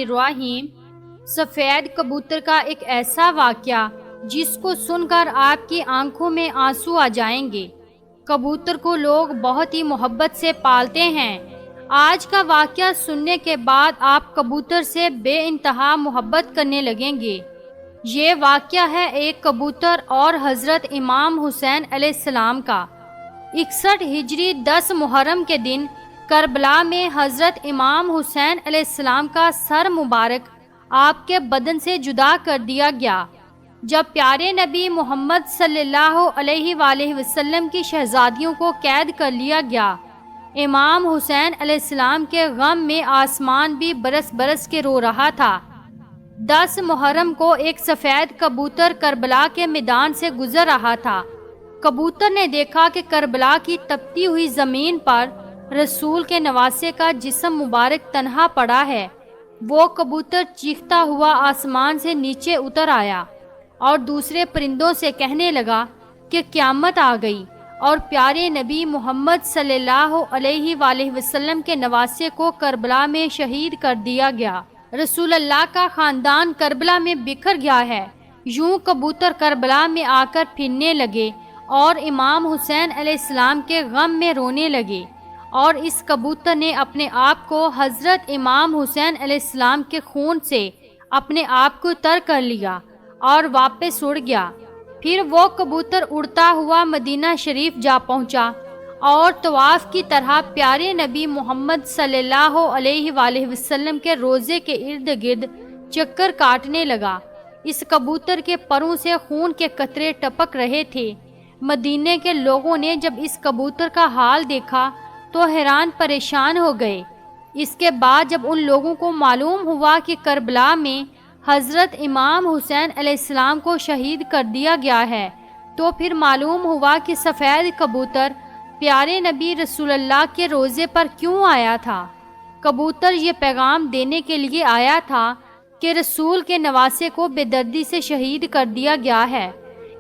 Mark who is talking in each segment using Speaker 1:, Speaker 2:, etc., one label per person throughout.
Speaker 1: الرحیم۔ سفید کبوتر کا ایک ایسا واقعہ جس کو سن کر آپ کی آنکھوں میں آنسو آ جائیں گے۔ کبوتر کو لوگ بہت ہی محبت سے پالتے ہیں۔ آج کا واقعہ سننے کے بعد آپ کبوتر سے بے انتہا محبت کرنے لگیں گے۔ یہ واقعہ ہے ایک کبوتر اور حضرت امام حسین علیہ السلام کا۔ 61 ہجری 10 محرم کے دن کربلا میں حضرت امام حسین علیہ السلام کا سر مبارک آپ کے بدن سے جدا کر دیا گیا، جب پیارے نبی محمد صلی اللہ علیہ وآلہ وسلم کی شہزادیوں کو قید کر لیا گیا۔ امام حسین علیہ السلام کے غم میں آسمان بھی برس برس کے رو رہا تھا۔ 10 محرم کو ایک سفید کبوتر کربلا کے میدان سے گزر رہا تھا۔ کبوتر نے دیکھا کہ کربلا کی تپتی ہوئی زمین پر رسول کے نواسے کا جسم مبارک تنہا پڑا ہے۔ وہ کبوتر چیختا ہوا آسمان سے نیچے اتر آیا اور دوسرے پرندوں سے کہنے لگا کہ قیامت آ گئی اور پیارے نبی محمد صلی اللہ علیہ وآلہ وسلم کے نواسے کو کربلا میں شہید کر دیا گیا۔ رسول اللہ کا خاندان کربلا میں بکھر گیا ہے۔ یوں کبوتر کربلا میں آ کر پھرنے لگے اور امام حسین علیہ السلام کے غم میں رونے لگے، اور اس کبوتر نے اپنے آپ کو حضرت امام حسین علیہ السلام کے خون سے اپنے آپ کو تر کر لیا اور واپس اڑ گیا۔ پھر وہ کبوتر اڑتا ہوا مدینہ شریف جا پہنچا اور طواف کی طرح پیارے نبی محمد صلی اللہ علیہ وآلہ وسلم کے روضے کے ارد گرد چکر کاٹنے لگا۔ اس کبوتر کے پروں سے خون کے قطرے ٹپک رہے تھے۔ مدینے کے لوگوں نے جب اس کبوتر کا حال دیکھا تو حیران پریشان ہو گئے۔ اس کے بعد جب ان لوگوں کو معلوم ہوا کہ کربلا میں حضرت امام حسین علیہ السلام کو شہید کر دیا گیا ہے، تو پھر معلوم ہوا کہ سفید کبوتر پیارے نبی رسول اللہ کے روضے پر کیوں آیا تھا۔ کبوتر یہ پیغام دینے کے لیے آیا تھا کہ رسول کے نواسے کو بے دردی سے شہید کر دیا گیا ہے۔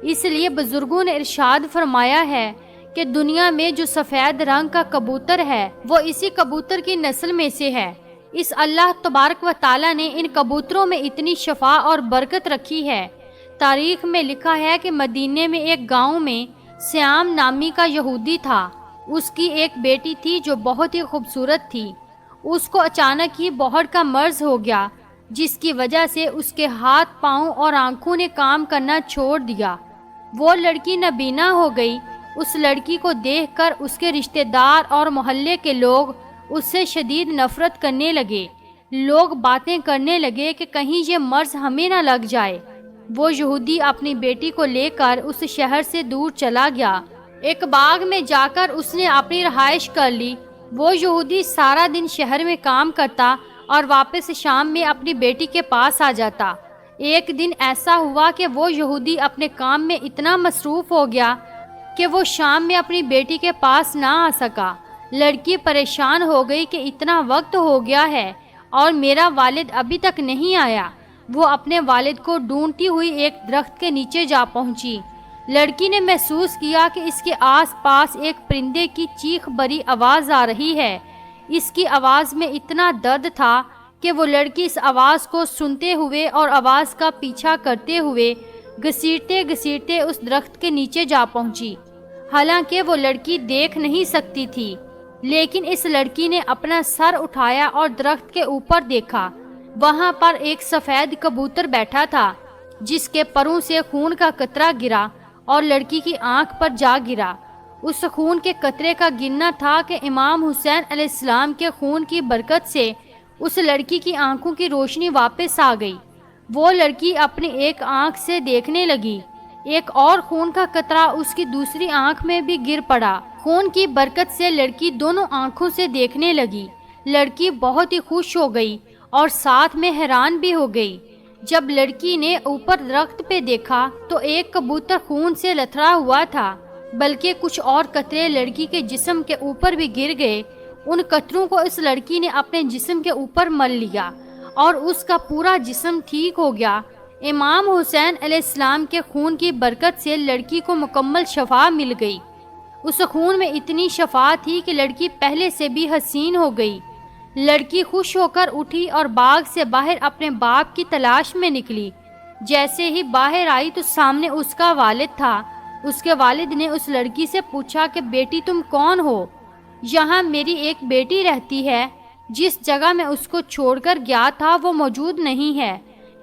Speaker 1: اس لیے بزرگوں نے ارشاد فرمایا ہے کہ دنیا میں جو سفید رنگ کا کبوتر ہے وہ اسی کبوتر کی نسل میں سے ہے۔ اس اللہ تبارک و تعالی نے ان کبوتروں میں اتنی شفا اور برکت رکھی ہے۔ تاریخ میں لکھا ہے کہ مدینے میں ایک گاؤں میں سیام نامی کا یہودی تھا۔ اس کی ایک بیٹی تھی جو بہت ہی خوبصورت تھی۔ اس کو اچانک ہی بہت کا مرض ہو گیا، جس کی وجہ سے اس کے ہاتھ پاؤں اور آنکھوں نے کام کرنا چھوڑ دیا۔ وہ لڑکی نابینا ہو گئی۔ اس لڑکی کو دیکھ کر اس کے رشتہ دار اور محلے کے لوگ اس سے شدید نفرت کرنے لگے۔ لوگ باتیں کرنے لگے کہ کہیں یہ مرض ہمیں نہ لگ جائے۔ وہ یہودی اپنی بیٹی کو لے کر اس شہر سے دور چلا گیا۔ ایک باغ میں جا کر اس نے اپنی رہائش کر لی۔ وہ یہودی سارا دن شہر میں کام کرتا اور واپس شام میں اپنی بیٹی کے پاس آ جاتا۔ ایک دن ایسا ہوا کہ وہ یہودی اپنے کام میں اتنا مصروف ہو گیا کہ وہ شام میں اپنی بیٹی کے پاس نہ آ سکا۔ لڑکی پریشان ہو گئی کہ اتنا وقت ہو گیا ہے اور میرا والد ابھی تک نہیں آیا۔ وہ اپنے والد کو ڈھونڈتی ہوئی ایک درخت کے نیچے جا پہنچی۔ لڑکی نے محسوس کیا کہ اس کے آس پاس ایک پرندے کی چیخ بری آواز آ رہی ہے۔ اس کی آواز میں اتنا درد تھا کہ وہ لڑکی اس آواز کو سنتے ہوئے اور آواز کا پیچھا کرتے ہوئے گھسیٹتے گھسیٹتے اس درخت کے نیچے جا پہنچی۔ حالانکہ وہ لڑکی دیکھ نہیں سکتی تھی، لیکن اس لڑکی نے اپنا سر اٹھایا اور درخت کے اوپر دیکھا۔ وہاں پر ایک سفید کبوتر بیٹھا تھا جس کے پروں سے خون کا قطرہ گرا اور لڑکی کی آنکھ پر جا گرا۔ اس خون کے قطرے کا گرنا تھا کہ امام حسین علیہ السلام کے خون کی برکت سے اس لڑکی کی آنکھوں کی روشنی واپس آ گئی۔ وہ لڑکی اپنی ایک آنکھ سے دیکھنے لگی۔ ایک اور خون کا قطرہ اس کی دوسری آنکھ میں بھی گر پڑا۔ خون کی برکت سے لڑکی دونوں آنکھوں سے دیکھنے لگی۔ لڑکی بہت ہی خوش ہو گئی اور ساتھ میں حیران بھی ہو گئی۔ جب لڑکی نے اوپر درخت پہ دیکھا تو ایک کبوتر خون سے لتھڑا ہوا تھا، بلکہ کچھ اور قطرے لڑکی کے جسم کے اوپر بھی گر گئے۔ ان قطروں کو اس لڑکی نے اپنے جسم کے اوپر مل لیا اور اس کا پورا جسم ٹھیک ہو گیا۔ امام حسین علیہ السلام کے خون کی برکت سے لڑکی کو مکمل شفا مل گئی۔ اس خون میں اتنی شفا تھی کہ لڑکی پہلے سے بھی حسین ہو گئی۔ لڑکی خوش ہو کر اٹھی اور باغ سے باہر اپنے باپ کی تلاش میں نکلی۔ جیسے ہی باہر آئی تو سامنے اس کا والد تھا۔ اس کے والد نے اس لڑکی سے پوچھا کہ بیٹی تم کون ہو؟ یہاں میری ایک بیٹی رہتی ہے، جس جگہ میں اس کو چھوڑ کر گیا تھا وہ موجود نہیں ہے،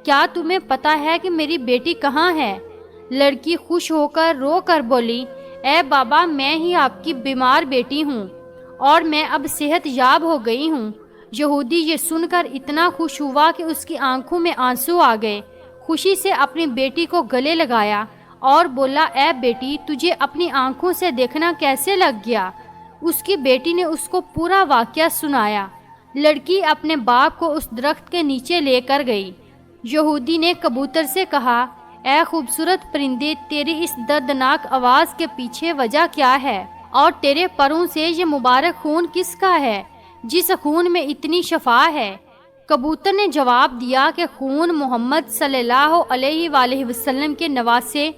Speaker 1: کیا تمہیں پتہ ہے کہ میری بیٹی کہاں ہے؟ لڑکی خوش ہو کر رو کر بولی، اے بابا میں ہی آپ کی بیمار بیٹی ہوں اور میں اب صحت یاب ہو گئی ہوں۔ یہودی یہ سن کر اتنا خوش ہوا کہ اس کی آنکھوں میں آنسو آ گئے۔ خوشی سے اپنی بیٹی کو گلے لگایا اور بولا، اے بیٹی تجھے اپنی آنکھوں سے دیکھنا کیسے لگ گیا؟ اس کی بیٹی نے اس کو پورا واقعہ سنایا۔ لڑکی اپنے باپ کو اس درخت کے نیچے لے کر گئی۔ یہودی نے کبوتر سے کہا، اے خوبصورت پرندے، تیری اس دردناک آواز کے پیچھے وجہ کیا ہے؟ اور تیرے پروں سے یہ مبارک خون کس کا ہے جس خون میں اتنی شفا ہے؟ کبوتر نے جواب دیا کہ خون محمد صلی اللہ علیہ وآلہ وسلم کے نواسے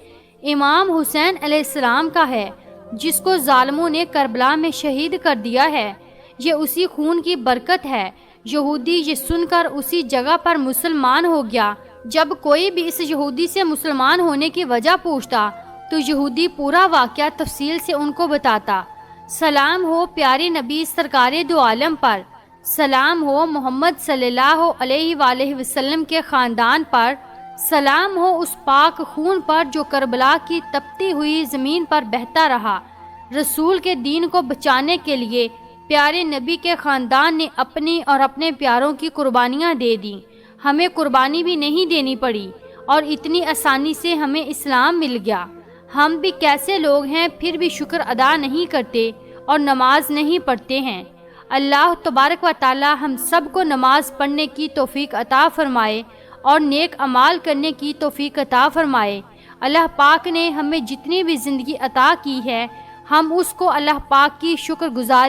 Speaker 1: امام حسین علیہ السلام کا ہے، جس کو ظالموں نے کربلا میں شہید کر دیا ہے۔ یہ اسی خون کی برکت ہے۔ یہودی یہ سن کر اسی جگہ پر مسلمان ہو گیا۔ جب کوئی بھی اس یہودی سے مسلمان ہونے کی وجہ پوچھتا تو یہودی پورا واقعہ تفصیل سے ان کو بتاتا۔ سلام ہو پیارے نبی سرکار دو عالم پر، سلام ہو محمد صلی اللہ علیہ وآلہ وسلم کے خاندان پر، سلام ہو اس پاک خون پر جو کربلا کی تپتی ہوئی زمین پر بہتا رہا۔ رسول کے دین کو بچانے کے لیے پیارے نبی کے خاندان نے اپنی اور اپنے پیاروں کی قربانیاں دے دیں۔ ہمیں قربانی بھی نہیں دینی پڑی اور اتنی آسانی سے ہمیں اسلام مل گیا۔ ہم بھی کیسے لوگ ہیں پھر بھی شکر ادا نہیں کرتے اور نماز نہیں پڑھتے ہیں۔ اللہ تبارک و تعالی ہم سب کو نماز پڑھنے کی توفیق عطا فرمائے اور نیک اعمال کرنے کی توفیق عطا فرمائے۔ اللہ پاک نے ہمیں جتنی بھی زندگی عطا کی ہے، ہم اس کو اللہ پاک کی شکر گزار